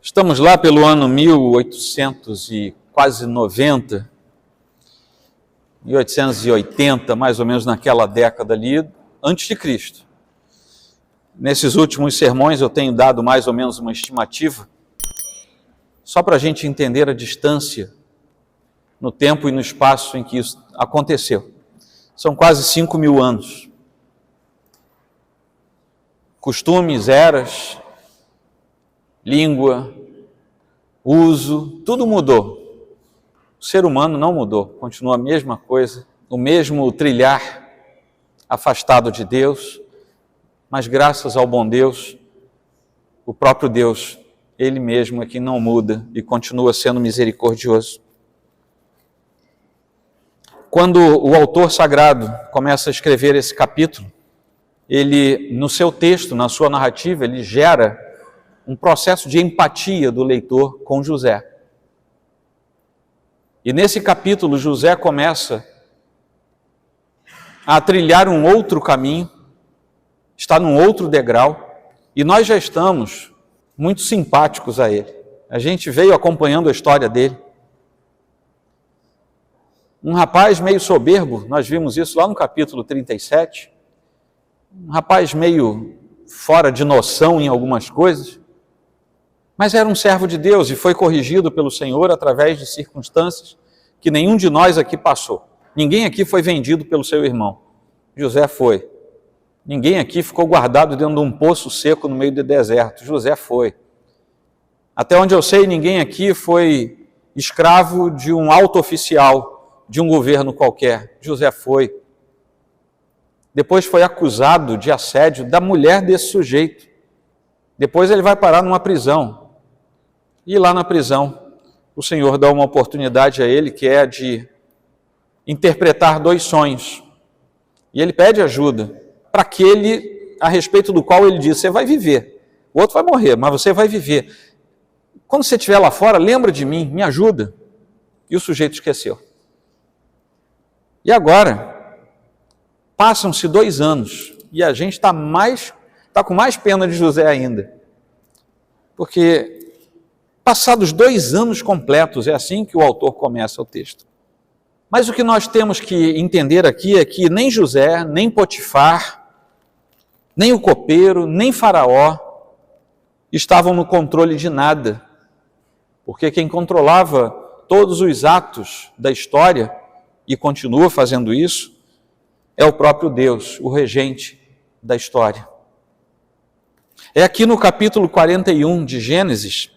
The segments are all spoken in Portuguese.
Estamos lá pelo ano 1800 e quase 90, 1880, mais ou menos naquela década ali, antes de Cristo. Nesses últimos sermões eu tenho dado mais ou menos uma estimativa, só para a gente entender a distância no tempo e no espaço em que isso aconteceu. São quase 5.000 anos. Costumes, eras, língua, uso, tudo mudou. O ser humano não mudou, continua a mesma coisa, o mesmo trilhar afastado de Deus, mas graças ao bom Deus, o próprio Deus, Ele mesmo é que não muda e continua sendo misericordioso. Quando o autor sagrado começa a escrever esse capítulo, ele, no seu texto, na sua narrativa, ele gera um processo de empatia do leitor com José. E nesse capítulo, José começa a trilhar um outro caminho, está num outro degrau, e nós já estamos muito simpáticos a ele. A gente veio acompanhando a história dele. Um rapaz meio soberbo, nós vimos isso lá no capítulo 37, um rapaz meio fora de noção em algumas coisas, mas era um servo de Deus e foi corrigido pelo Senhor através de circunstâncias que nenhum de nós aqui passou. Ninguém aqui foi vendido pelo seu irmão. José foi. Ninguém aqui ficou guardado dentro de um poço seco no meio do deserto. José foi. Até onde eu sei, ninguém aqui foi escravo de um alto oficial de um governo qualquer. José foi. Depois foi acusado de assédio da mulher desse sujeito. Depois ele vai parar numa prisão. E lá na prisão, o Senhor dá uma oportunidade a ele, que é a de interpretar 2 sonhos. E ele pede ajuda para aquele a respeito do qual ele diz: você vai viver. O outro vai morrer, mas você vai viver. Quando você estiver lá fora, lembra de mim, me ajuda. E o sujeito esqueceu. E agora, passam-se 2 anos e a gente está com mais pena de José ainda. Porque, passados 2 anos completos, é assim que o autor começa o texto. Mas o que nós temos que entender aqui é que nem José, nem Potifar, nem o copeiro, nem Faraó estavam no controle de nada. Porque quem controlava todos os atos da história, e continua fazendo isso, é o próprio Deus, o regente da história. É aqui no capítulo 41 de Gênesis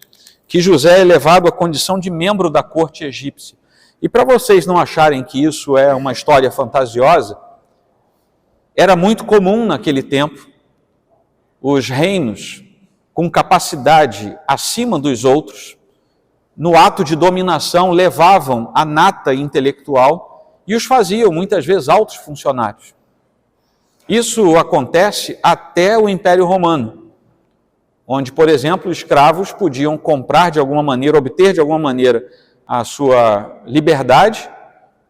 que José é levado à condição de membro da corte egípcia. E para vocês não acharem que isso é uma história fantasiosa, era muito comum naquele tempo os reinos com capacidade acima dos outros, no ato de dominação, levavam a nata intelectual e os faziam, muitas vezes, altos funcionários. Isso acontece até o Império Romano, onde, por exemplo, escravos podiam comprar de alguma maneira, obter de alguma maneira a sua liberdade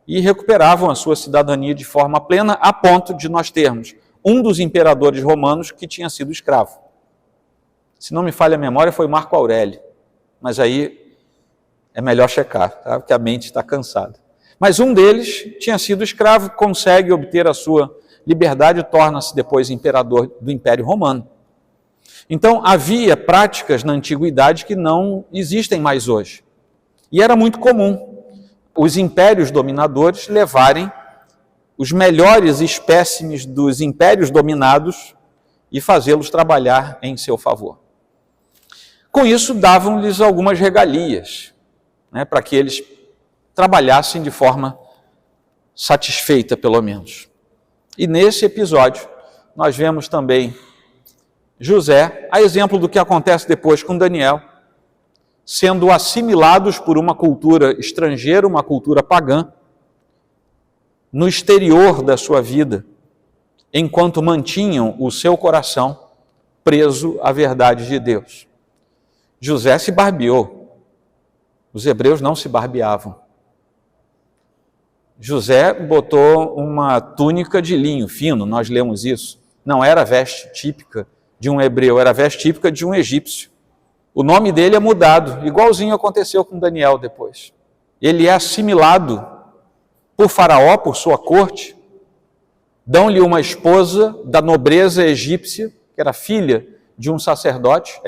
e recuperavam a sua cidadania de forma plena, a ponto de nós termos um dos imperadores romanos que tinha sido escravo. Se não me falha a memória, foi Marco Aurélio, mas aí é melhor checar, tá? Porque a mente está cansada. Mas um deles tinha sido escravo, consegue obter a sua liberdade e torna-se depois imperador do Império Romano. Então, havia práticas na antiguidade que não existem mais hoje. E era muito comum os impérios dominadores levarem os melhores espécimes dos impérios dominados e fazê-los trabalhar em seu favor. Com isso, davam-lhes algumas regalias, para que eles trabalhassem de forma satisfeita, pelo menos. E nesse episódio, nós vemos também José, a exemplo do que acontece depois com Daniel, sendo assimilados por uma cultura estrangeira, uma cultura pagã, no exterior da sua vida, enquanto mantinham o seu coração preso à verdade de Deus. José se barbeou, os hebreus não se barbeavam. José botou uma túnica de linho fino, nós lemos isso. Não era a veste típica de um hebreu, era a veste típica de um egípcio. o nome dele é mudado, igualzinho aconteceu com Daniel depois. Ele é assimilado por Faraó, por sua corte, dão-lhe uma esposa da nobreza egípcia, que era filha de um sacerdote,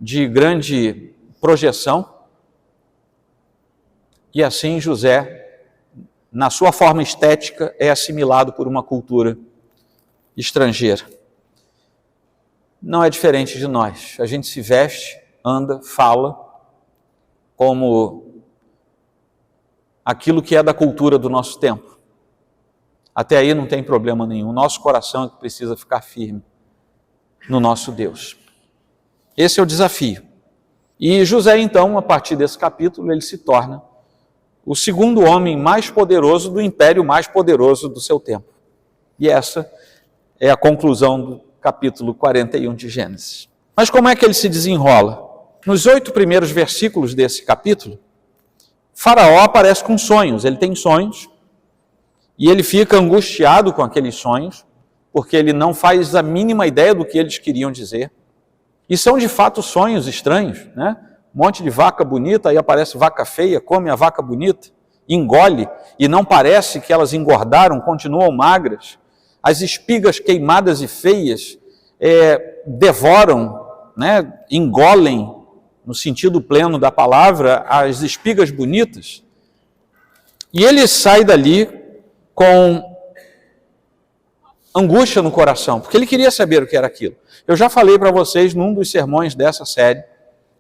de grande projeção, e assim José, na sua forma estética, é assimilado por uma cultura estrangeira. Não é diferente de nós. A gente se veste, anda, fala como aquilo que é da cultura do nosso tempo. Até aí não tem problema nenhum. Nosso coração é que precisa ficar firme no nosso Deus. Esse é o desafio. E José, então, a partir desse capítulo, ele se torna o segundo homem mais poderoso do império mais poderoso do seu tempo. E essa é a conclusão do capítulo 41 de Gênesis. Mas como é que ele se desenrola? Nos 8 primeiros versículos desse capítulo, Faraó aparece com sonhos. Ele tem sonhos e ele fica angustiado com aqueles sonhos, porque ele não faz a mínima ideia do que eles queriam dizer. E são de fato sonhos estranhos, né? Um monte de vaca bonita, aí aparece vaca feia, come a vaca bonita, engole, e não parece que elas engordaram, continuam magras. As espigas queimadas e feias devoram, né? Engolem, no sentido pleno da palavra, as espigas bonitas. E ele sai dali com angústia no coração, porque ele queria saber o que era aquilo. Eu já falei para vocês num dos sermões dessa série,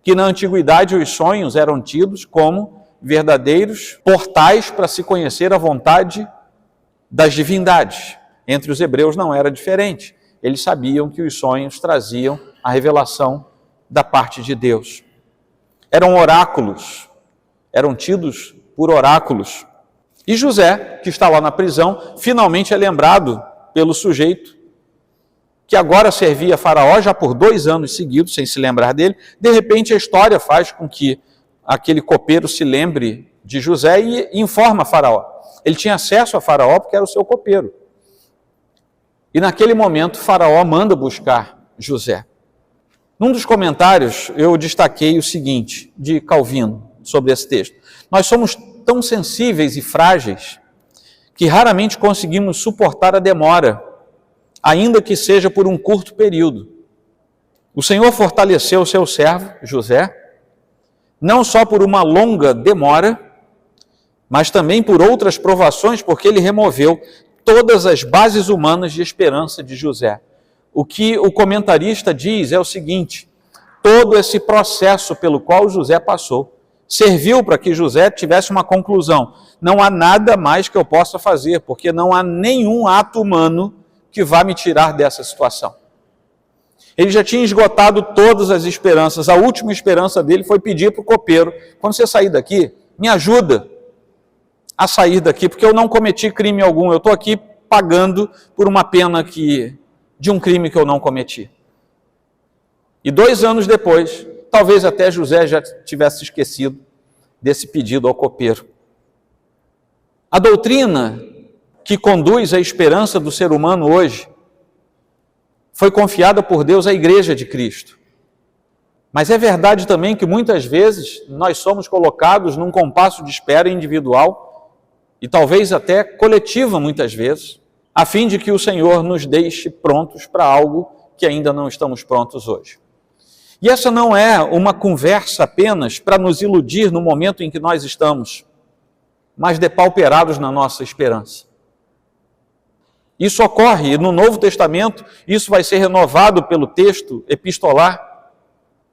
que na antiguidade os sonhos eram tidos como verdadeiros portais para se conhecer a vontade das divindades. Entre os hebreus não era diferente. Eles sabiam que os sonhos traziam a revelação da parte de Deus. Eram oráculos, eram tidos por oráculos. E José, que está lá na prisão, finalmente é lembrado pelo sujeito que agora servia a Faraó já por 2 anos seguidos, sem se lembrar dele. De repente a história faz com que aquele copeiro se lembre de José e informa a Faraó. Ele tinha acesso a Faraó porque era o seu copeiro. E naquele momento Faraó manda buscar José. Num dos comentários eu destaquei o seguinte, de Calvino, sobre esse texto. Nós somos tão sensíveis e frágeis que raramente conseguimos suportar a demora, ainda que seja por um curto período. O Senhor fortaleceu o seu servo, José, não só por uma longa demora, mas também por outras provações, porque ele removeu todas as bases humanas de esperança de José. O que o comentarista diz é o seguinte: todo esse processo pelo qual José passou serviu para que José tivesse uma conclusão. Não há nada mais que eu possa fazer, porque não há nenhum ato humano que vá me tirar dessa situação. Ele já tinha esgotado todas as esperanças. A última esperança dele foi pedir para o copeiro: quando você sair daqui, me ajuda a sair daqui, porque eu não cometi crime algum, eu estou aqui pagando por uma pena de um crime que eu não cometi. E 2 anos depois, talvez até José já tivesse esquecido desse pedido ao copeiro. A doutrina que conduz a esperança do ser humano hoje foi confiada por Deus à Igreja de Cristo. Mas é verdade também que muitas vezes nós somos colocados num compasso de espera individual e talvez até coletiva muitas vezes, a fim de que o Senhor nos deixe prontos para algo que ainda não estamos prontos hoje. E essa não é uma conversa apenas para nos iludir no momento em que nós estamos mais depauperados na nossa esperança. Isso ocorre, e no Novo Testamento, isso vai ser renovado pelo texto epistolar,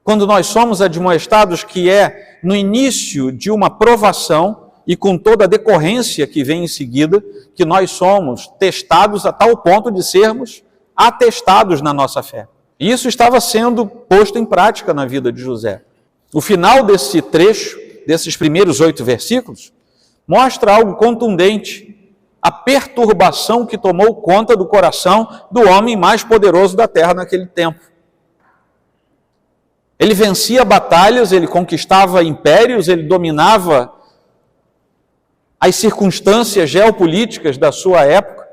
quando nós somos admoestados que é no início de uma provação e com toda a decorrência que vem em seguida, que nós somos testados a tal ponto de sermos atestados na nossa fé. E isso estava sendo posto em prática na vida de José. O final desse trecho, desses primeiros 8 versículos, mostra algo contundente: a perturbação que tomou conta do coração do homem mais poderoso da terra naquele tempo. Ele vencia batalhas, ele conquistava impérios, ele dominava as circunstâncias geopolíticas da sua época,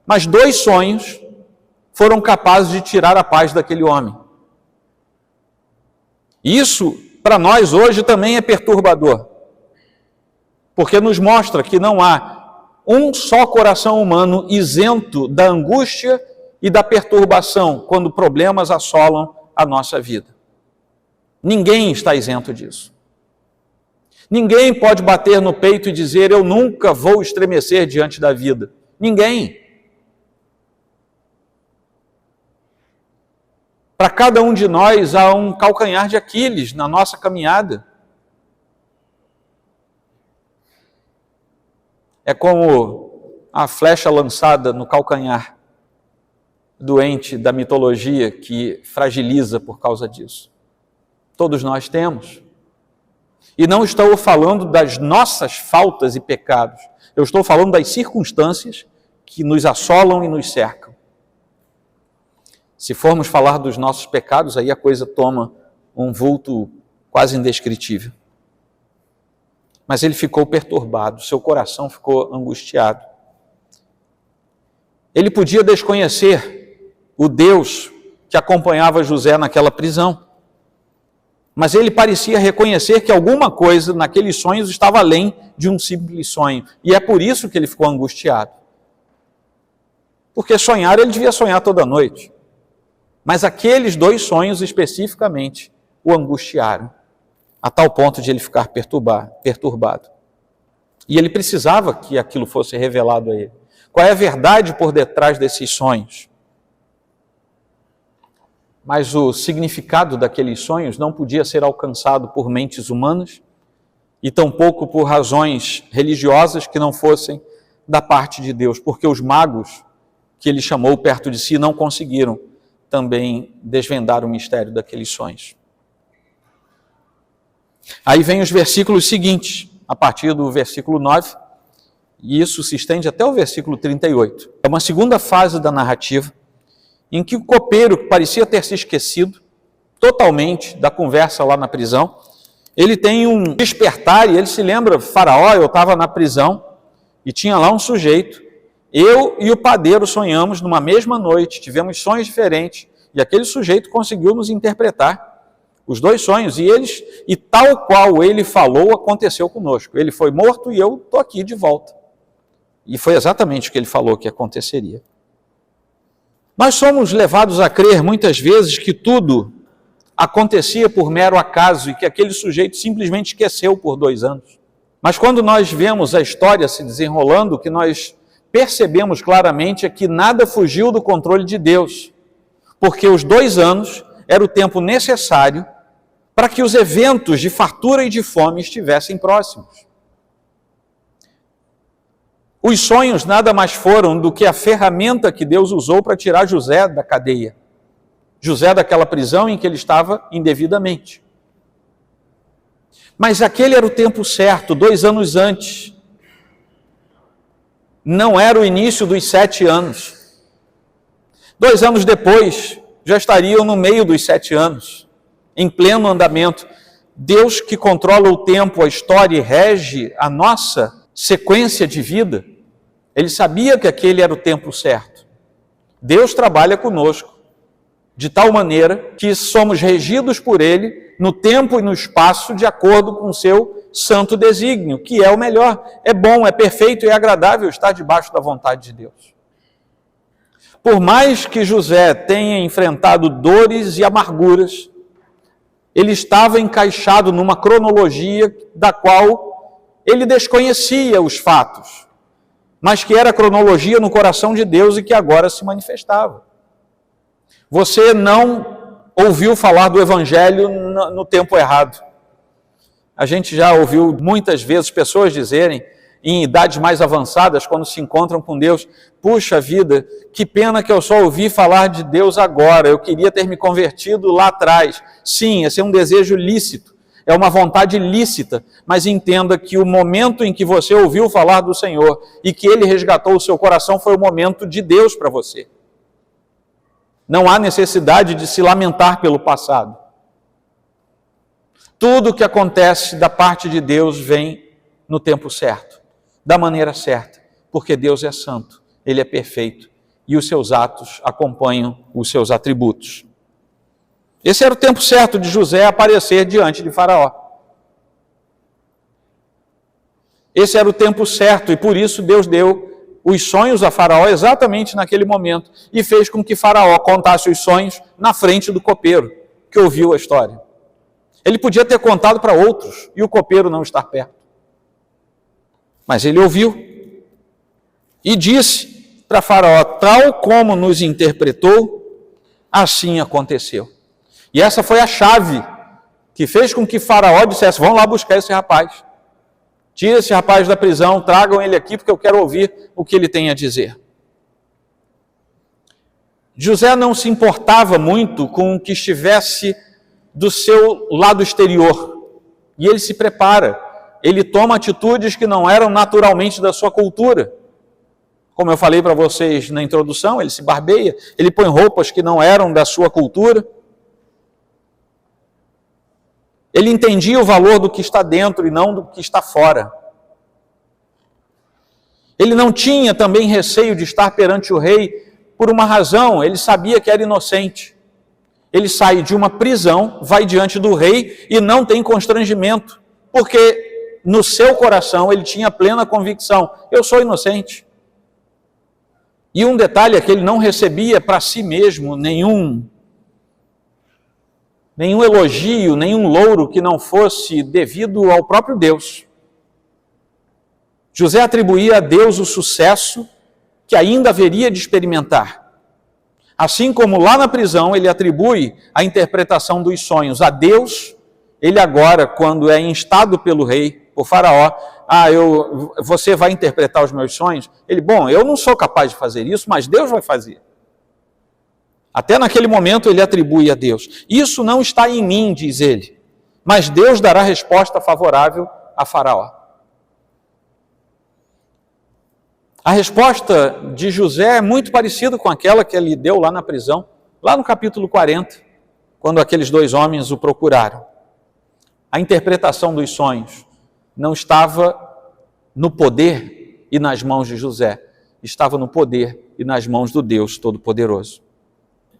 mas 2 sonhos foram capazes de tirar a paz daquele homem. Isso, para nós hoje, também é perturbador, porque nos mostra que não há um só coração humano isento da angústia e da perturbação quando problemas assolam a nossa vida. Ninguém está isento disso. Ninguém pode bater no peito e dizer, eu nunca vou estremecer diante da vida. Ninguém. Para cada um de nós há um calcanhar de Aquiles na nossa caminhada. É como a flecha lançada no calcanhar doente da mitologia que fragiliza por causa disso. Todos nós temos. E não estou falando das nossas faltas e pecados. Eu estou falando das circunstâncias que nos assolam e nos cercam. Se formos falar dos nossos pecados, aí a coisa toma um vulto quase indescritível. Mas ele ficou perturbado, seu coração ficou angustiado. Ele podia desconhecer o Deus que acompanhava José naquela prisão. Mas ele parecia reconhecer que alguma coisa naqueles sonhos estava além de um simples sonho. E é por isso que ele ficou angustiado. Porque sonhar, ele devia sonhar toda noite. Mas aqueles 2 sonhos especificamente o angustiaram, a tal ponto de ele ficar perturbado. E ele precisava que aquilo fosse revelado a ele. Qual é a verdade por detrás desses sonhos? Mas o significado daqueles sonhos não podia ser alcançado por mentes humanas e tampouco por razões religiosas que não fossem da parte de Deus, porque os magos que ele chamou perto de si não conseguiram também desvendar o mistério daqueles sonhos. Aí vem os versículos seguintes, a partir do versículo 9, e isso se estende até o versículo 38. É uma segunda fase da narrativa, em que o copeiro, que parecia ter se esquecido totalmente da conversa lá na prisão, ele tem um despertar e ele se lembra, Faraó, eu estava na prisão e tinha lá um sujeito, eu e o padeiro sonhamos numa mesma noite, tivemos sonhos diferentes e aquele sujeito conseguiu nos interpretar os 2 sonhos e tal qual ele falou aconteceu conosco. Ele foi morto e eu estou aqui de volta. E foi exatamente o que ele falou que aconteceria. Nós somos levados a crer muitas vezes que tudo acontecia por mero acaso e que aquele sujeito simplesmente esqueceu por 2 anos. Mas quando nós vemos a história se desenrolando, o que nós percebemos claramente é que nada fugiu do controle de Deus, porque os 2 anos era o tempo necessário para que os eventos de fartura e de fome estivessem próximos. Os sonhos nada mais foram do que a ferramenta que Deus usou para tirar José da cadeia. José daquela prisão em que ele estava indevidamente. Mas aquele era o tempo certo, 2 anos antes. Não era o início dos 7 anos. 2 anos depois, já estariam no meio dos 7 anos, em pleno andamento. Deus que controla o tempo, a história e rege a nossa sequência de vida, ele sabia que aquele era o tempo certo. Deus trabalha conosco de tal maneira que somos regidos por ele no tempo e no espaço de acordo com o seu santo desígnio, que é o melhor. É bom, é perfeito e é agradável estar debaixo da vontade de Deus. Por mais que José tenha enfrentado dores e amarguras, ele estava encaixado numa cronologia da qual ele desconhecia os fatos, mas que era a cronologia no coração de Deus e que agora se manifestava. Você não ouviu falar do Evangelho no tempo errado. A gente já ouviu muitas vezes pessoas dizerem, em idades mais avançadas, quando se encontram com Deus, puxa vida, que pena que eu só ouvi falar de Deus agora, eu queria ter me convertido lá atrás. Sim, esse é um desejo lícito, é uma vontade lícita, mas entenda que o momento em que você ouviu falar do Senhor e que Ele resgatou o seu coração foi o momento de Deus para você. Não há necessidade de se lamentar pelo passado. Tudo o que acontece da parte de Deus vem no tempo certo, da maneira certa, porque Deus é santo, Ele é perfeito e os seus atos acompanham os seus atributos. Esse era o tempo certo de José aparecer diante de Faraó. Esse era o tempo certo, e por isso Deus deu os sonhos a Faraó exatamente naquele momento, e fez com que Faraó contasse os sonhos na frente do copeiro, que ouviu a história. Ele podia ter contado para outros, e o copeiro não estar perto. Mas ele ouviu, e disse para Faraó: tal como nos interpretou, assim aconteceu. E essa foi a chave que fez com que Faraó dissesse: vão lá buscar esse rapaz. Tira esse rapaz da prisão, tragam ele aqui, porque eu quero ouvir o que ele tem a dizer. José não se importava muito com o que estivesse do seu lado exterior. E ele se prepara. Ele toma atitudes que não eram naturalmente da sua cultura. Como eu falei para vocês na introdução, ele se barbeia, ele põe roupas que não eram da sua cultura. Ele entendia o valor do que está dentro e não do que está fora. Ele não tinha também receio de estar perante o rei por uma razão, ele sabia que era inocente. Ele sai de uma prisão, vai diante do rei e não tem constrangimento, porque no seu coração ele tinha plena convicção: eu sou inocente. E um detalhe é que ele não recebia para si mesmo nenhum elogio, nenhum louro que não fosse devido ao próprio Deus. José atribuía a Deus o sucesso que ainda haveria de experimentar. Assim como lá na prisão ele atribui a interpretação dos sonhos a Deus, ele agora, quando é instado pelo rei, por Faraó: você vai interpretar os meus sonhos? Ele: bom, eu não sou capaz de fazer isso, mas Deus vai fazer. Até naquele momento ele atribui a Deus. Isso não está em mim, diz ele, mas Deus dará resposta favorável a Faraó. A resposta de José é muito parecida com aquela que ele deu lá na prisão, lá no capítulo 40, quando aqueles dois homens o procuraram. A interpretação dos sonhos não estava no poder e nas mãos de José, estava no poder e nas mãos do Deus Todo-Poderoso.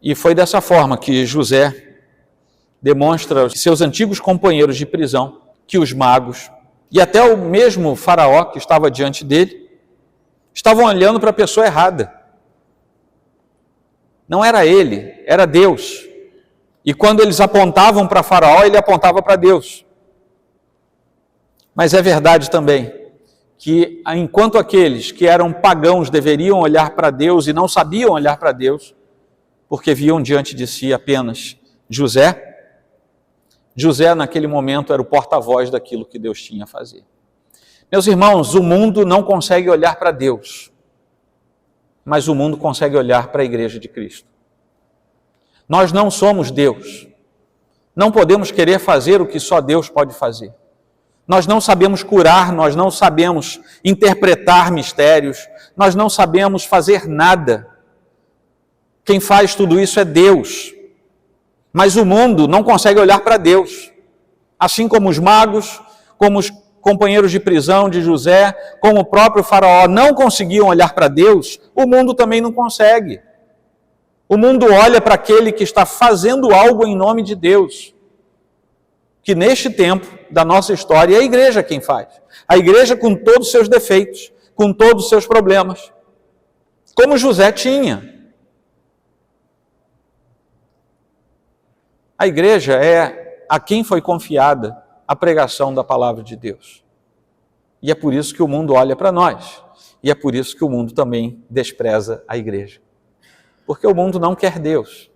E foi dessa forma que José demonstra aos seus antigos companheiros de prisão que os magos e até o mesmo Faraó que estava diante dele estavam olhando para a pessoa errada. Não era ele, era Deus. E quando eles apontavam para Faraó, ele apontava para Deus. Mas é verdade também que enquanto aqueles que eram pagãos deveriam olhar para Deus e não sabiam olhar para Deus, porque viam diante de si apenas José, naquele momento era o porta-voz daquilo que Deus tinha a fazer. Meus irmãos, o mundo não consegue olhar para Deus, mas o mundo consegue olhar para a igreja de Cristo. Nós não somos Deus. Não podemos querer fazer o que só Deus pode fazer. Nós não sabemos curar, nós não sabemos interpretar mistérios, nós não sabemos fazer nada. Quem faz tudo isso é Deus. Mas o mundo não consegue olhar para Deus. Assim como os magos, como os companheiros de prisão de José, como o próprio Faraó não conseguiam olhar para Deus, o mundo também não consegue. O mundo olha para aquele que está fazendo algo em nome de Deus. Que neste tempo da nossa história é a igreja quem faz. A igreja com todos os seus defeitos, com todos os seus problemas. Como José tinha. A igreja é a quem foi confiada a pregação da palavra de Deus. E é por isso que o mundo olha para nós. E é por isso que o mundo também despreza a igreja. Porque o mundo não quer Deus.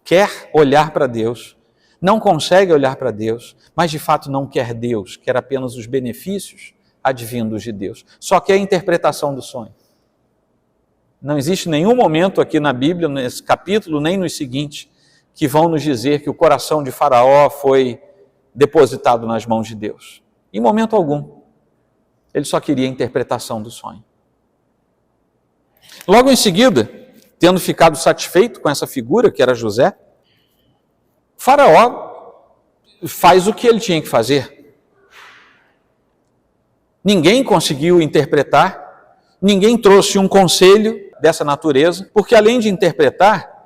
Quer olhar para Deus, não consegue olhar para Deus, mas de fato não quer Deus, quer apenas os benefícios advindos de Deus. Só quer a interpretação do sonho. Não existe nenhum momento aqui na Bíblia, nesse capítulo, nem nos seguintes, que vão nos dizer que o coração de Faraó foi depositado nas mãos de Deus. Em momento algum. Ele só queria a interpretação do sonho. Logo em seguida, tendo ficado satisfeito com essa figura, que era José, Faraó faz o que ele tinha que fazer. Ninguém conseguiu interpretar, ninguém trouxe um conselho dessa natureza, porque além de interpretar,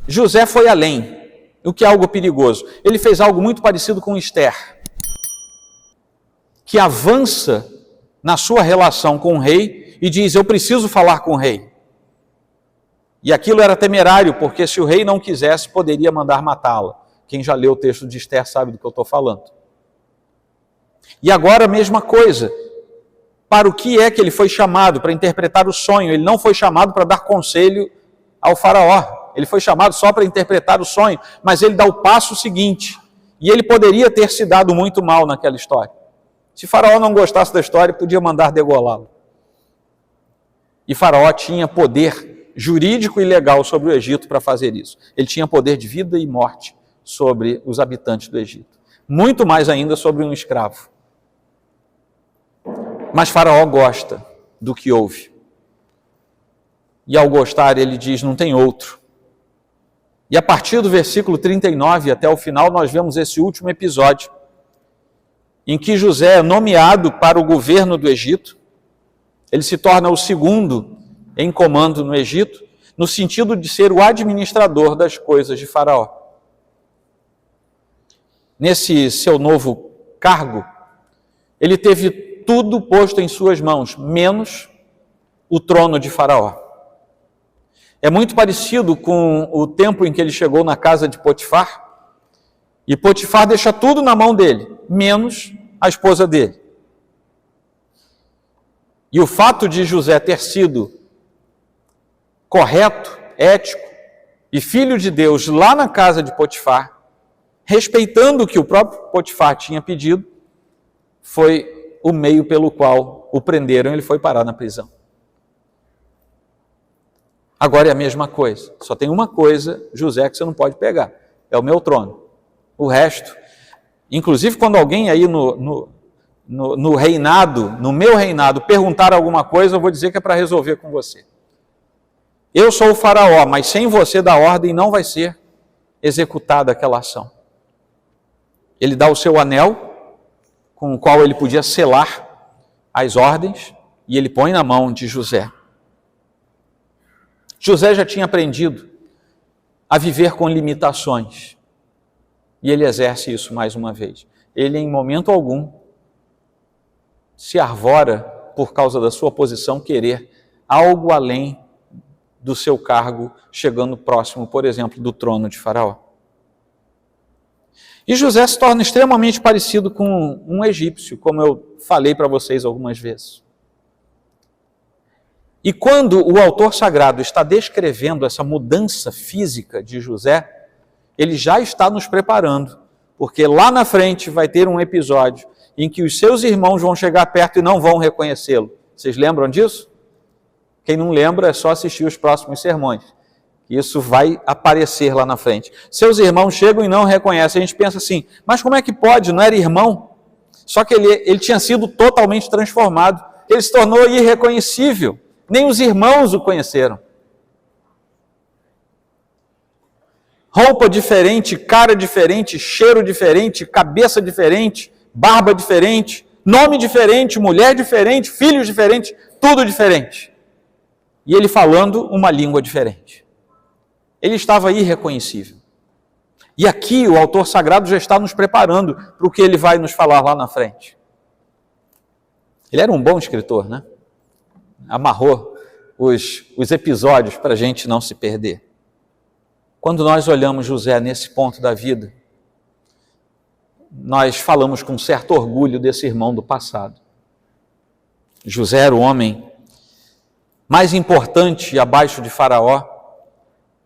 José foi além. o que é algo perigoso. Ele fez algo muito parecido com Esther, que avança na sua relação com o rei e diz, eu preciso falar com o rei. E aquilo era temerário, porque se o rei não quisesse, poderia mandar matá-la. Quem já leu o texto de Esther sabe do que eu estou falando. E agora a mesma coisa. Para o que é que ele foi chamado? Para interpretar o sonho. Ele não foi chamado para dar conselho ao faraó. Ele foi chamado só para interpretar o sonho. Mas ele dá o passo seguinte. E ele poderia ter se dado muito mal naquela história. Se faraó não gostasse da história, podia mandar degolá-lo. E faraó tinha poder jurídico e legal sobre o Egito para fazer isso. Ele tinha poder de vida e morte sobre os habitantes do Egito. Muito mais ainda sobre um escravo. Mas faraó gosta do que ouve. E ao gostar, ele diz, não tem outro. E a partir do versículo 39 até o final, nós vemos esse último episódio, em que José é nomeado para o governo do Egito. Ele se torna o segundo em comando no Egito, no sentido de ser o administrador das coisas de Faraó. Nesse seu novo cargo, ele teve tudo posto em suas mãos, menos o trono de Faraó. É muito parecido com o tempo em que ele chegou na casa de Potifar, e Potifar deixa tudo na mão dele, menos a esposa dele. E o fato de José ter sido correto, ético e filho de Deus lá na casa de Potifar, respeitando o que o próprio Potifar tinha pedido, foi o meio pelo qual o prenderam e ele foi parar na prisão. Agora é a mesma coisa, só tem uma coisa, José, que você não pode pegar, é o meu trono. O resto, inclusive quando alguém aí no reinado, no meu reinado, perguntar alguma coisa, eu vou dizer que é para resolver com você. Eu sou o faraó, mas sem você dar ordem não vai ser executada aquela ação. Ele dá o seu anel, com o qual ele podia selar as ordens, e ele põe na mão de José. José já tinha aprendido a viver com limitações, e ele exerce isso mais uma vez. Ele, em momento algum, se arvora, por causa da sua posição, querer algo além do seu cargo, chegando próximo, por exemplo, do trono de Faraó. E José se torna extremamente parecido com um egípcio, como eu falei para vocês algumas vezes. E quando o autor sagrado está descrevendo essa mudança física de José, ele já está nos preparando, porque lá na frente vai ter um episódio em que os seus irmãos vão chegar perto e não vão reconhecê-lo. Vocês lembram disso? Quem não lembra é só assistir os próximos sermões. Isso vai aparecer lá na frente. Seus irmãos chegam e não reconhecem. A gente pensa assim, mas como é que pode? Não era irmão? Só que ele tinha sido totalmente transformado. Ele se tornou irreconhecível. Nem os irmãos o conheceram. Roupa diferente, cara diferente, cheiro diferente, cabeça diferente, barba diferente, nome diferente, mulher diferente, filhos diferentes, tudo diferente. E ele falando uma língua diferente. Ele estava irreconhecível. E aqui o autor sagrado já está nos preparando para o que ele vai nos falar lá na frente. Ele era um bom escritor, né? Amarrou os episódios para a gente não se perder. Quando nós olhamos José nesse ponto da vida, nós falamos com certo orgulho desse irmão do passado. José era o homem mais importante abaixo de Faraó.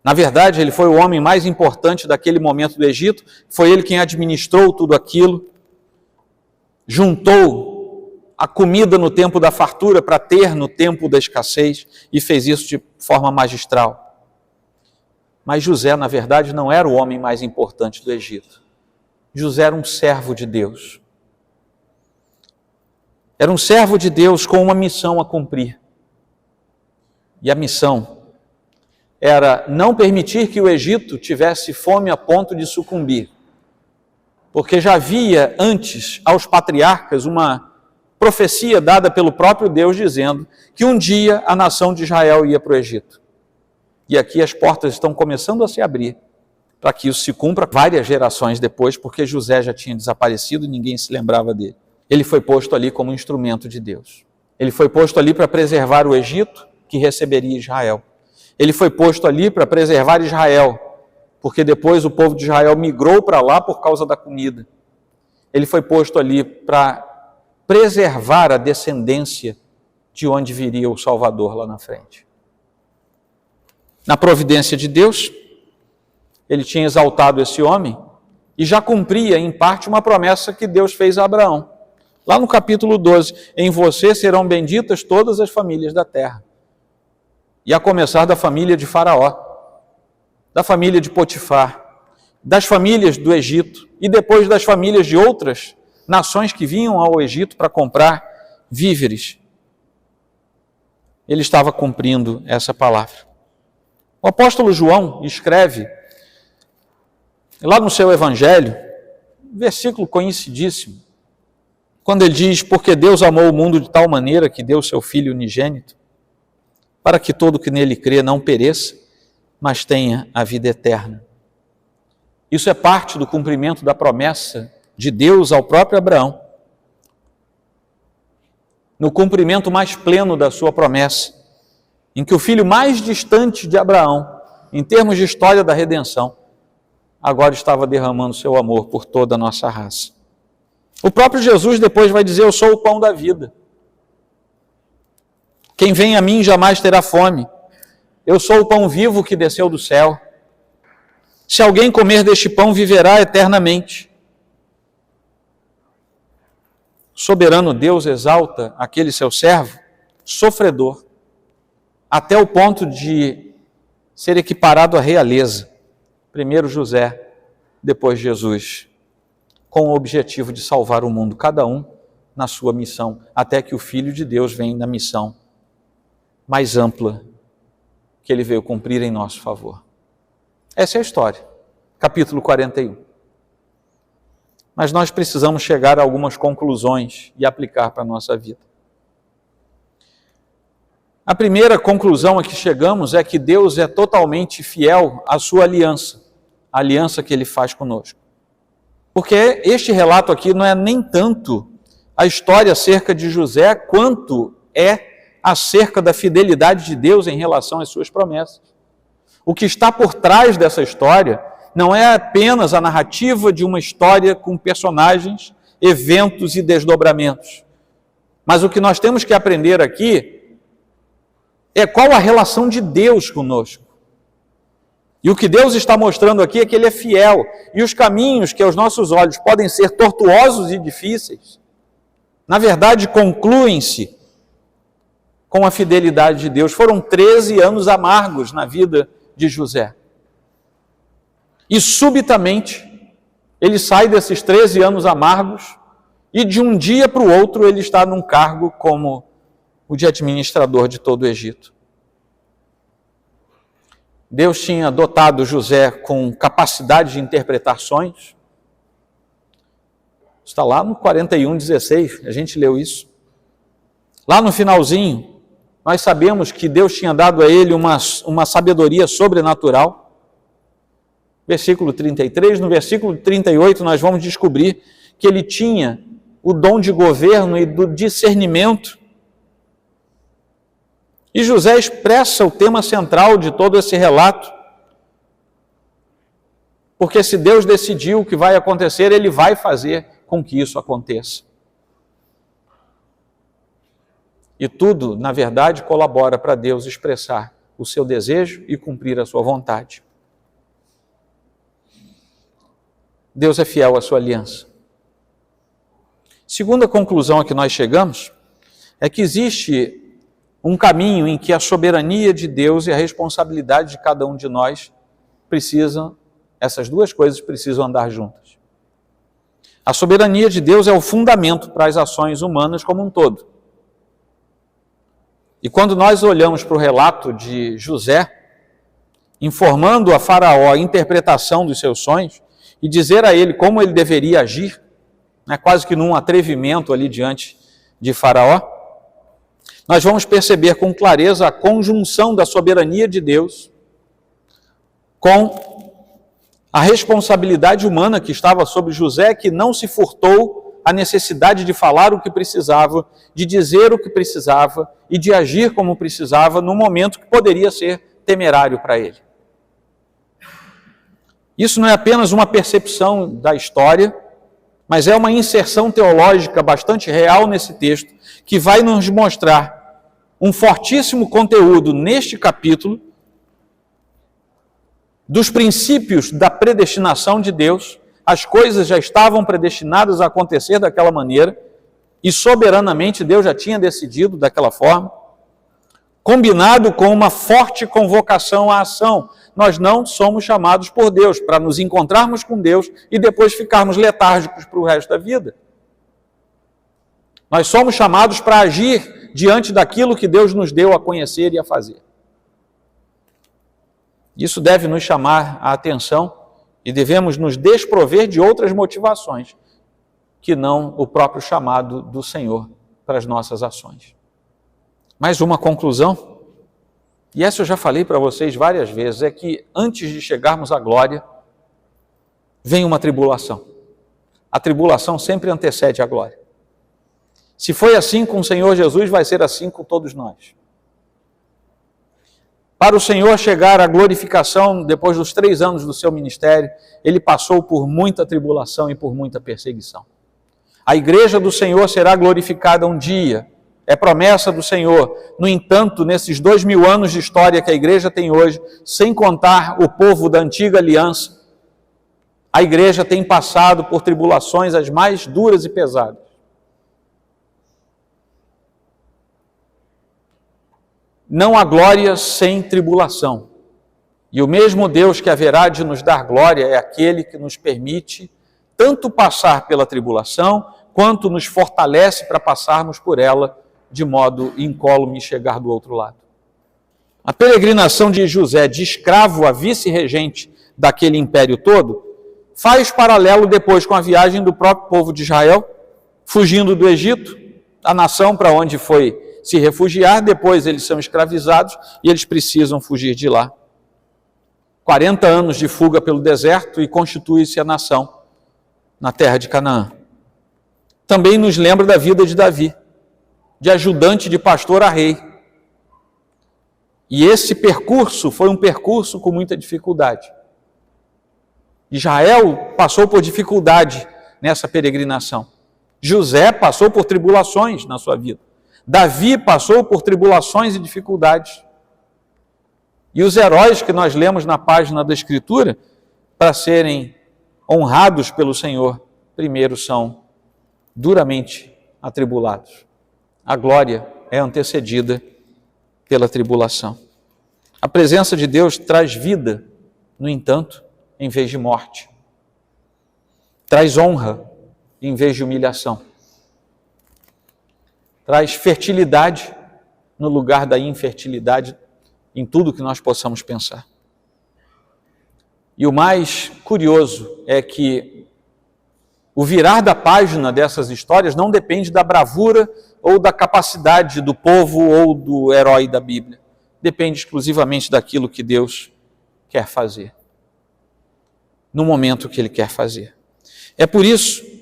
Na verdade, ele foi o homem mais importante daquele momento do Egito, foi ele quem administrou tudo aquilo, juntou a comida no tempo da fartura para ter no tempo da escassez e fez isso de forma magistral. Mas José, na verdade, não era o homem mais importante do Egito. José era um servo de Deus. Era um servo de Deus com uma missão a cumprir. E a missão era não permitir que o Egito tivesse fome a ponto de sucumbir. Porque já havia antes aos patriarcas uma profecia dada pelo próprio Deus dizendo que um dia a nação de Israel ia para o Egito. E aqui as portas estão começando a se abrir para que isso se cumpra várias gerações depois, porque José já tinha desaparecido e ninguém se lembrava dele. Ele foi posto ali como instrumento de Deus. Ele foi posto ali para preservar o Egito, que receberia Israel. Ele foi posto ali para preservar Israel, porque depois o povo de Israel migrou para lá por causa da comida. Ele foi posto ali para preservar a descendência de onde viria o Salvador lá na frente. Na providência de Deus, ele tinha exaltado esse homem e já cumpria, em parte, uma promessa que Deus fez a Abraão. Lá no capítulo 12, em você serão benditas todas as famílias da terra. E a começar da família de Faraó, da família de Potifar, das famílias do Egito e depois das famílias de outras nações que vinham ao Egito para comprar víveres. Ele estava cumprindo essa palavra. O apóstolo João escreve, lá no seu evangelho, um versículo conhecidíssimo, quando ele diz: porque Deus amou o mundo de tal maneira que deu seu Filho unigênito, para que todo que nele crê não pereça, mas tenha a vida eterna. Isso é parte do cumprimento da promessa de Deus ao próprio Abraão. No cumprimento mais pleno da sua promessa, em que o filho mais distante de Abraão, em termos de história da redenção, agora estava derramando seu amor por toda a nossa raça. O próprio Jesus depois vai dizer: eu sou o pão da vida. Quem vem a mim jamais terá fome. Eu sou o pão vivo que desceu do céu. Se alguém comer deste pão, viverá eternamente. Soberano Deus exalta aquele seu servo, sofredor, até o ponto de ser equiparado à realeza. Primeiro José, depois Jesus, com o objetivo de salvar o mundo, cada um na sua missão, até que o Filho de Deus venha na missão mais ampla que ele veio cumprir em nosso favor. Essa é a história, capítulo 41. Mas nós precisamos chegar a algumas conclusões e aplicar para a nossa vida. A primeira conclusão a que chegamos é que Deus é totalmente fiel à sua aliança, a aliança que ele faz conosco. Porque este relato aqui não é nem tanto a história acerca de José, quanto é acerca da fidelidade de Deus em relação às suas promessas. O que está por trás dessa história não é apenas a narrativa de uma história com personagens, eventos e desdobramentos. Mas o que nós temos que aprender aqui é qual a relação de Deus conosco. E o que Deus está mostrando aqui é que Ele é fiel. E os caminhos que aos nossos olhos podem ser tortuosos e difíceis, na verdade concluem-se com a fidelidade de Deus. Foram 13 anos amargos na vida de José. E subitamente, ele sai desses 13 anos amargos e de um dia para o outro ele está num cargo como o de administrador de todo o Egito. Deus tinha dotado José com capacidade de interpretar sonhos. Está lá no 41:16, a gente leu isso. Lá no finalzinho, nós sabemos que Deus tinha dado a ele uma sabedoria sobrenatural. Versículo 33, no versículo 38 nós vamos descobrir que ele tinha o dom de governo e do discernimento. E José expressa o tema central de todo esse relato. Porque se Deus decidiu o que vai acontecer, Ele vai fazer com que isso aconteça. E tudo, na verdade, colabora para Deus expressar o seu desejo e cumprir a sua vontade. Deus é fiel à sua aliança. Segunda conclusão a que nós chegamos é que existe um caminho em que a soberania de Deus e a responsabilidade de cada um de nós essas duas coisas precisam andar juntas. A soberania de Deus é o fundamento para as ações humanas como um todo. E quando nós olhamos para o relato de José, informando a Faraó a interpretação dos seus sonhos e dizer a ele como ele deveria agir, quase que num atrevimento ali diante de Faraó, nós vamos perceber com clareza a conjunção da soberania de Deus com A responsabilidade humana que estava sobre José é que não se furtou a necessidade de falar o que precisava, de dizer o que precisava e de agir como precisava no momento que poderia ser temerário para ele. Isso não é apenas uma percepção da história, mas é uma inserção teológica bastante real nesse texto, que vai nos mostrar um fortíssimo conteúdo neste capítulo dos princípios da predestinação de Deus. As coisas já estavam predestinadas a acontecer daquela maneira, e soberanamente Deus já tinha decidido daquela forma, combinado com uma forte convocação à ação. Nós não somos chamados por Deus para nos encontrarmos com Deus e depois ficarmos letárgicos para o resto da vida. Nós somos chamados para agir diante daquilo que Deus nos deu a conhecer e a fazer. Isso deve nos chamar a atenção e devemos nos desprover de outras motivações que não o próprio chamado do Senhor para as nossas ações. Mais uma conclusão, e essa eu já falei para vocês várias vezes, é que antes de chegarmos à glória, vem uma tribulação. A tribulação sempre antecede a glória. Se foi assim com o Senhor Jesus, vai ser assim com todos nós. Para o Senhor chegar à glorificação, depois dos 3 anos do seu ministério, ele passou por muita tribulação e por muita perseguição. A igreja do Senhor será glorificada um dia, é promessa do Senhor. No entanto, nesses 2000 anos de história que a igreja tem hoje, sem contar o povo da antiga aliança, a igreja tem passado por tribulações as mais duras e pesadas. Não há glória sem tribulação. E o mesmo Deus que haverá de nos dar glória é aquele que nos permite tanto passar pela tribulação, quanto nos fortalece para passarmos por ela de modo incólume e chegar do outro lado. A peregrinação de José de escravo a vice-regente daquele império todo faz paralelo depois com a viagem do próprio povo de Israel, fugindo do Egito, a nação para onde foi se refugiar. Depois eles são escravizados e eles precisam fugir de lá. 40 anos de fuga pelo deserto e constitui-se a nação na terra de Canaã. Também nos lembra da vida de Davi, de ajudante de pastor a rei. E esse percurso foi um percurso com muita dificuldade. Israel passou por dificuldade nessa peregrinação. José passou por tribulações na sua vida. Davi passou por tribulações e dificuldades. E os heróis que nós lemos na página da Escritura, para serem honrados pelo Senhor, primeiro são duramente atribulados. A glória é antecedida pela tribulação. A presença de Deus traz vida, no entanto, em vez de morte. Traz honra em vez de humilhação. Traz fertilidade no lugar da infertilidade em tudo que nós possamos pensar. E o mais curioso é que o virar da página dessas histórias não depende da bravura ou da capacidade do povo ou do herói da Bíblia. Depende exclusivamente daquilo que Deus quer fazer, no momento que Ele quer fazer. É por isso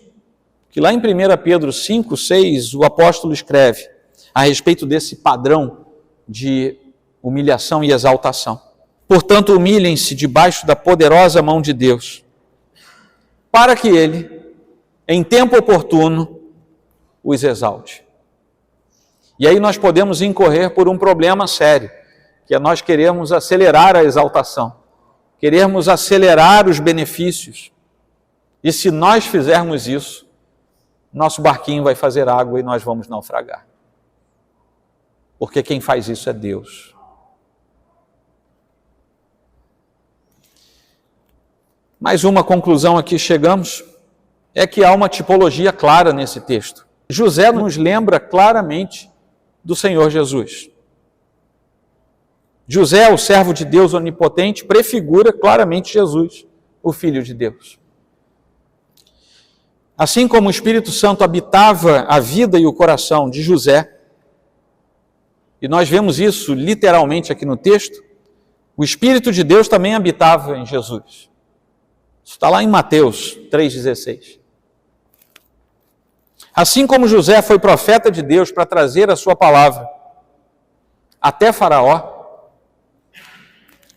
que lá em 1 Pedro 5, 6, o apóstolo escreve a respeito desse padrão de humilhação e exaltação. Portanto, humilhem-se debaixo da poderosa mão de Deus, para que Ele, em tempo oportuno, os exalte. E aí nós podemos incorrer por um problema sério, que é nós queremos acelerar a exaltação, queremos acelerar os benefícios. E se nós fizermos isso, nosso barquinho vai fazer água e nós vamos naufragar. Porque quem faz isso é Deus. Mais uma conclusão aqui chegamos, é que há uma tipologia clara nesse texto. José nos lembra claramente do Senhor Jesus. José, o servo de Deus onipotente, prefigura claramente Jesus, o Filho de Deus. Assim como o Espírito Santo habitava a vida e o coração de José, e nós vemos isso literalmente aqui no texto, o Espírito de Deus também habitava em Jesus. Isso está lá em Mateus 3,16. Assim como José foi profeta de Deus para trazer a sua palavra até Faraó,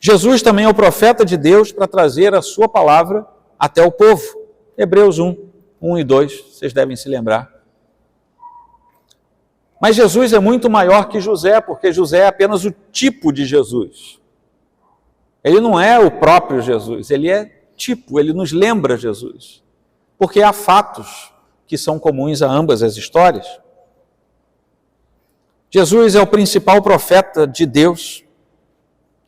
Jesus também é o profeta de Deus para trazer a sua palavra até o povo. Hebreus 1 e 2, vocês devem se lembrar. Mas Jesus é muito maior que José, porque José é apenas o tipo de Jesus. Ele não é o próprio Jesus, ele é tipo, ele nos lembra Jesus. Porque há fatos que são comuns a ambas as histórias. Jesus é o principal profeta de Deus.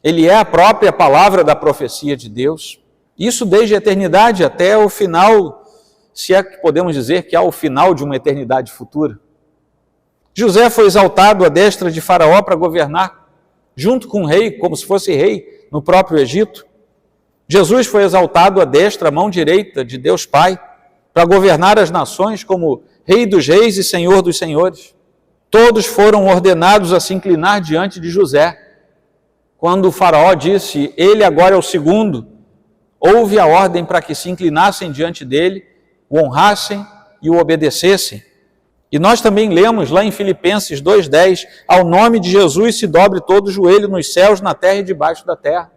Ele é a própria palavra da profecia de Deus. Isso desde a eternidade até o final, se é que podemos dizer que há o final de uma eternidade futura. José foi exaltado à destra de Faraó para governar junto com o rei, como se fosse rei no próprio Egito. Jesus foi exaltado à destra, à mão direita de Deus Pai, para governar as nações como Rei dos Reis e Senhor dos Senhores. Todos foram ordenados a se inclinar diante de José. Quando o faraó disse, ele agora é o segundo, houve a ordem para que se inclinassem diante dele, o honrassem e o obedecessem. E nós também lemos lá em Filipenses 2,10, ao nome de Jesus se dobre todo o joelho nos céus, na terra e debaixo da terra.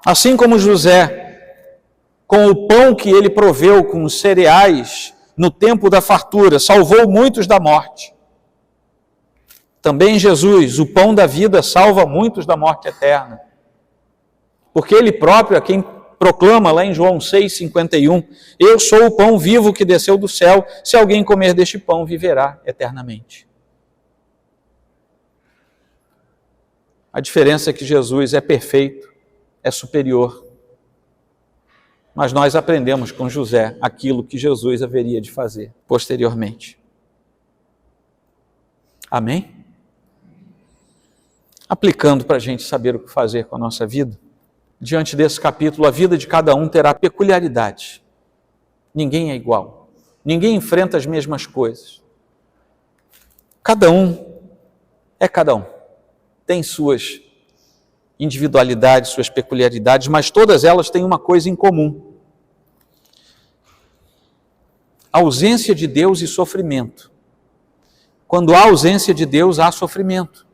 Assim como José, com o pão que ele proveu com os cereais no tempo da fartura, salvou muitos da morte. Também Jesus, o pão da vida, salva muitos da morte eterna. Porque ele próprio é quem proclama lá em João 6,51, eu sou o pão vivo que desceu do céu, se alguém comer deste pão, viverá eternamente. A diferença é que Jesus é perfeito, é superior. Mas nós aprendemos com José aquilo que Jesus haveria de fazer posteriormente. Amém? Aplicando para a gente saber o que fazer com a nossa vida, diante desse capítulo, a vida de cada um terá peculiaridades. Ninguém é igual. Ninguém enfrenta as mesmas coisas. Cada um é cada um. Tem suas individualidades, suas peculiaridades, mas todas elas têm uma coisa em comum. A ausência de Deus e sofrimento. Quando há ausência de Deus, há sofrimento.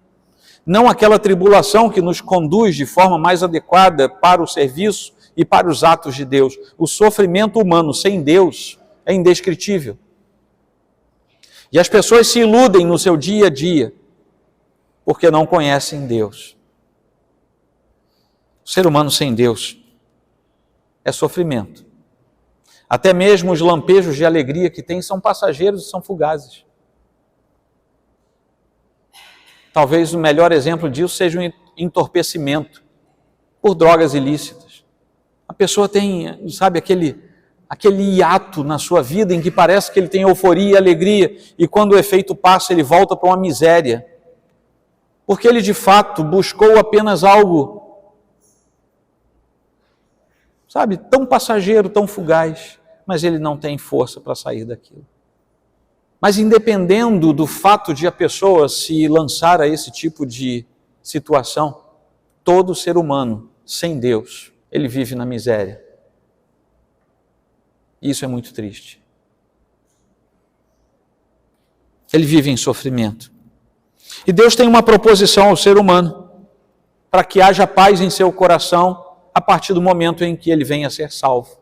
Não aquela tribulação que nos conduz de forma mais adequada para o serviço e para os atos de Deus. O sofrimento humano sem Deus é indescritível. E as pessoas se iludem no seu dia a dia, porque não conhecem Deus. O ser humano sem Deus é sofrimento. Até mesmo os lampejos de alegria que tem são passageiros e são fugazes. Talvez o melhor exemplo disso seja o entorpecimento por drogas ilícitas. A pessoa tem, sabe, aquele hiato na sua vida em que parece que ele tem euforia e alegria, e quando o efeito passa, ele volta para uma miséria. Porque ele, de fato, buscou apenas algo, sabe, tão passageiro, tão fugaz, mas ele não tem força para sair daquilo. Mas independendo do fato de a pessoa se lançar a esse tipo de situação, todo ser humano, sem Deus, ele vive na miséria. Isso é muito triste. Ele vive em sofrimento. E Deus tem uma proposição ao ser humano, para que haja paz em seu coração, a partir do momento em que ele venha a ser salvo.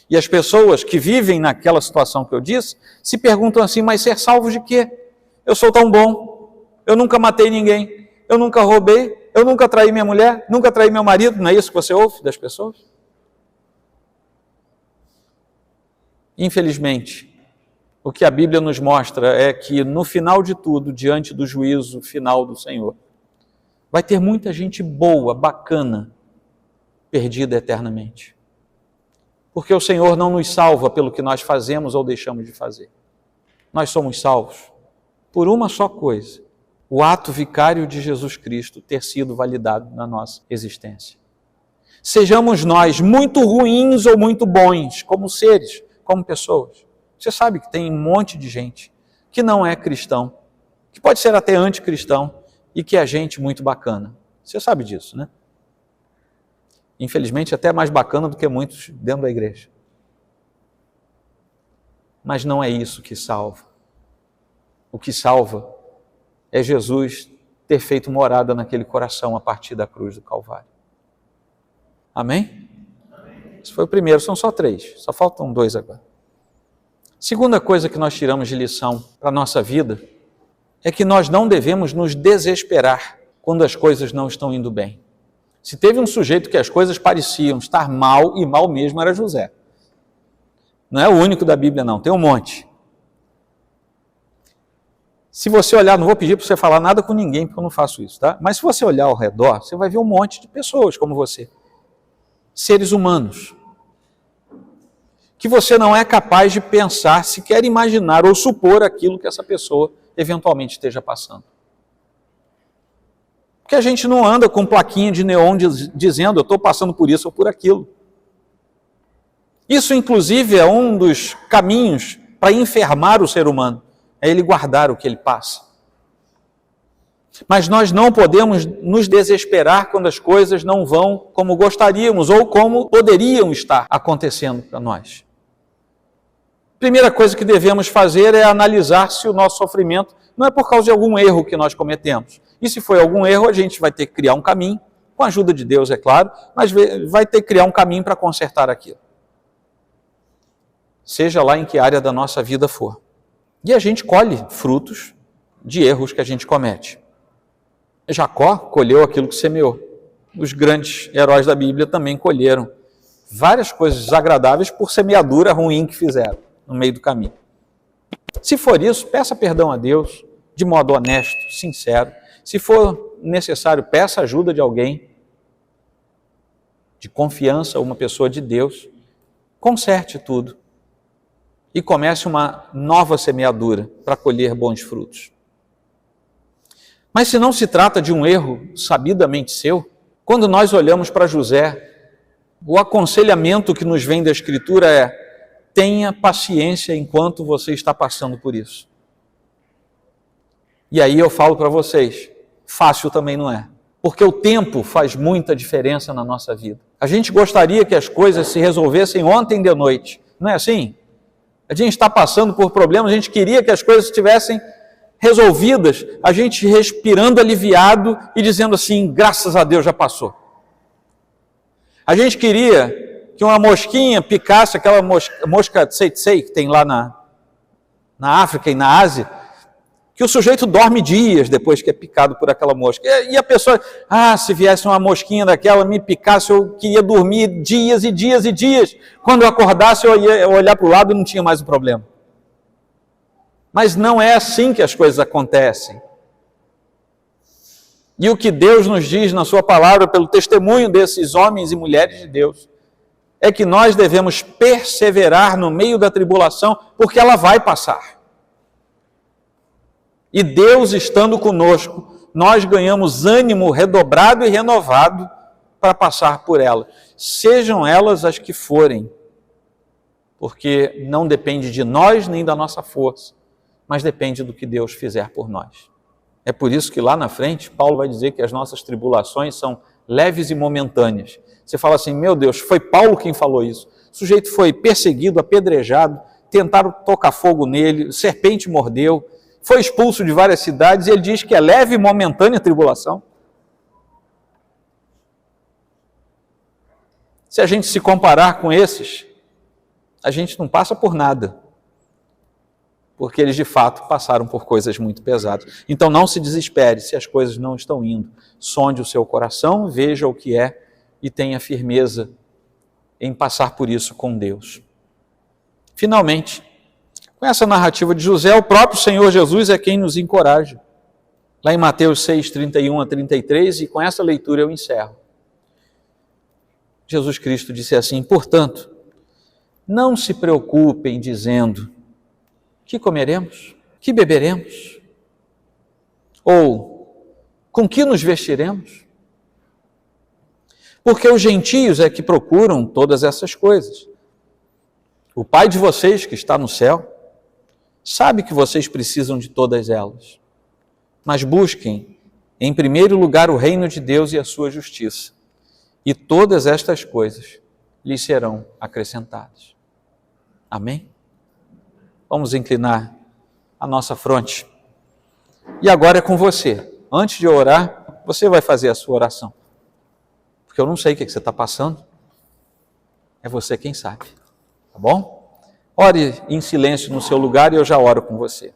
E as pessoas que vivem naquela situação que eu disse, se perguntam assim, mas ser salvo de quê? Eu sou tão bom, eu nunca matei ninguém, eu nunca roubei, eu nunca traí minha mulher, nunca traí meu marido, não é isso que você ouve das pessoas? Infelizmente, o que a Bíblia nos mostra é que no final de tudo, diante do juízo final do Senhor, vai ter muita gente boa, bacana, perdida eternamente. Porque o Senhor não nos salva pelo que nós fazemos ou deixamos de fazer. Nós somos salvos por uma só coisa: o ato vicário de Jesus Cristo ter sido validado na nossa existência. Sejamos nós muito ruins ou muito bons, como seres, como pessoas. Você sabe que tem um monte de gente que não é cristão, que pode ser até anticristão e que é gente muito bacana. Você sabe disso, né? Infelizmente, até mais bacana do que muitos dentro da igreja. Mas não é isso que salva. O que salva é Jesus ter feito morada naquele coração a partir da cruz do Calvário. Amém? Esse foi o primeiro, são só 3, só faltam 2 agora. Segunda coisa que nós tiramos de lição para a nossa vida é que nós não devemos nos desesperar quando as coisas não estão indo bem. Se teve um sujeito que as coisas pareciam estar mal, e mal mesmo era José. Não é o único da Bíblia não, tem um monte. Se você olhar, não vou pedir para você falar nada com ninguém, porque eu não faço isso, tá? Mas se você olhar ao redor, você vai ver um monte de pessoas como você. Seres humanos. Que você não é capaz de pensar, sequer imaginar ou supor aquilo que essa pessoa eventualmente esteja passando. Porque a gente não anda com plaquinha de neon dizendo, eu estou passando por isso ou por aquilo. Isso, inclusive, é um dos caminhos para enfermar o ser humano. É ele guardar o que ele passa. Mas nós não podemos nos desesperar quando as coisas não vão como gostaríamos ou como poderiam estar acontecendo para nós. Primeira coisa que devemos fazer é analisar se o nosso sofrimento não é por causa de algum erro que nós cometemos. E se foi algum erro, a gente vai ter que criar um caminho, com a ajuda de Deus, é claro, mas vai ter que criar um caminho para consertar aquilo. Seja lá em que área da nossa vida for. E a gente colhe frutos de erros que a gente comete. Jacó colheu aquilo que semeou. Os grandes heróis da Bíblia também colheram várias coisas desagradáveis por semeadura ruim que fizeram no meio do caminho. Se for isso, peça perdão a Deus de modo honesto, sincero. Se for necessário, peça ajuda de alguém de confiança, uma pessoa de Deus. Conserte tudo e comece uma nova semeadura para colher bons frutos. Mas se não se trata de um erro sabidamente seu, quando nós olhamos para José, o aconselhamento que nos vem da Escritura é: tenha paciência enquanto você está passando por isso. E aí eu falo para vocês, fácil também não é. Porque o tempo faz muita diferença na nossa vida. A gente gostaria que as coisas se resolvessem ontem de noite, não é assim? A gente está passando por problemas, a gente queria que as coisas estivessem resolvidas, a gente respirando aliviado e dizendo assim, graças a Deus já passou. A gente queria que uma mosquinha picasse, aquela mosca tsetse que tem lá na África e na Ásia, que o sujeito dorme dias depois que é picado por aquela mosca. E a pessoa, se viesse uma mosquinha daquela, me picasse, eu queria dormir dias e dias e dias. Quando eu acordasse, eu ia olhar para o lado e não tinha mais o problema. Mas não é assim que as coisas acontecem. E o que Deus nos diz na sua palavra, pelo testemunho desses homens e mulheres de Deus, é que nós devemos perseverar no meio da tribulação, porque ela vai passar. E Deus estando conosco, nós ganhamos ânimo redobrado e renovado para passar por ela. Sejam elas as que forem, porque não depende de nós nem da nossa força, mas depende do que Deus fizer por nós. É por isso que lá na frente, Paulo vai dizer que as nossas tribulações são leves e momentâneas. Você fala assim, meu Deus, foi Paulo quem falou isso. O sujeito foi perseguido, apedrejado, tentaram tocar fogo nele, serpente mordeu, foi expulso de várias cidades e ele diz que é leve e momentânea a tribulação. Se a gente se comparar com esses, a gente não passa por nada, porque eles de fato passaram por coisas muito pesadas. Então não se desespere se as coisas não estão indo. Sonde o seu coração, veja o que é e tenha firmeza em passar por isso com Deus. Finalmente, com essa narrativa de José, o próprio Senhor Jesus é quem nos encoraja. Lá em Mateus 6, 31 a 33, e com essa leitura eu encerro. Jesus Cristo disse assim, portanto, não se preocupem dizendo, que comeremos? Que beberemos? Ou, com que nos vestiremos? Porque os gentios é que procuram todas essas coisas. O Pai de vocês, que está no céu, sabe que vocês precisam de todas elas. Mas busquem, em primeiro lugar, o reino de Deus e a sua justiça. e todas estas coisas lhes serão acrescentadas. Amém? Vamos inclinar a nossa fronte. E agora é com você. Antes de orar, você vai fazer a sua oração. Porque eu não sei o que você está passando. É você quem sabe. Tá bom? Ore em silêncio no seu lugar e eu já oro com você.